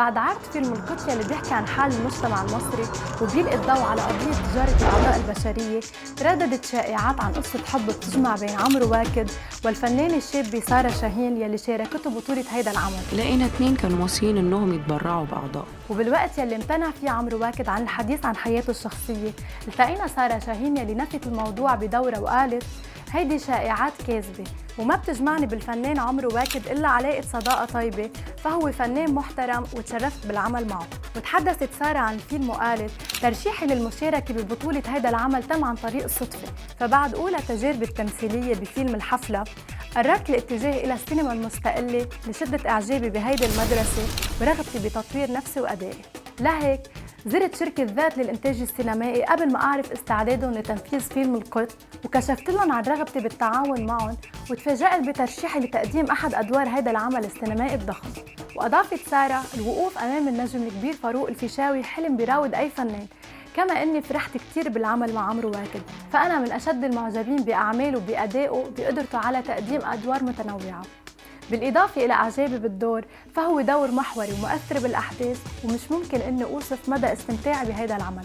بعد عرض فيلم القط اللي بيحكي عن حال المجتمع المصري وبيلقي الضوء على قضية تجارة الأعضاء البشرية، ترددت شائعات عن قصة حب بتجمع بين عمرو واكد والفنانة الشابة سارة شاهين يلي شاركته بطولة هيدا العمل. لقينا اتنين كانوا موصيين انهم يتبرعوا بأعضاء، وبالوقت يلي امتنع فيه عمرو واكد عن الحديث عن حياته الشخصية، التقينا سارة شاهين يلي نفت الموضوع بدورة وقالت: هيدي شائعات كاذبة وما بتجمعني بالفنان عمرو واكد إلا علاقة صداقة طيبة، فهو فنان محترم وتشرفت بالعمل معه. وتحدثت سارة عن الفيلم وقالت: ترشيحي للمشاركة ببطولة هيدا العمل تم عن طريق الصدفة، فبعد أولى تجاربي التمثيلية بفيلم الحفلة قررت الاتجاه إلى السينما المستقلة لشدة إعجابي بهيدي المدرسة ورغبتي بتطوير نفسي وأدائي. لهيك زرت شركة ذات للإنتاج السينمائي قبل ما أعرف استعدادهم لتنفيذ فيلم القط، وكشفت لهم عن رغبتي بالتعاون معهم، وتفاجأت بترشيحي لتقديم أحد أدوار هذا العمل السينمائي الضخم. وأضافت سارة: الوقوف أمام النجم الكبير فاروق الفيشاوي حلم بيراود أي فنان، كما أني فرحت كتير بالعمل مع عمرو واكد، فأنا من أشد المعجبين بأعماله وبأدائه بقدرته على تقديم أدوار متنوعة. بالإضافة إلى إعجابي بالدور، فهو دور محوري ومؤثر بالأحداث، ومش ممكن إني أوصف مدى استمتاعي بهذا العمل.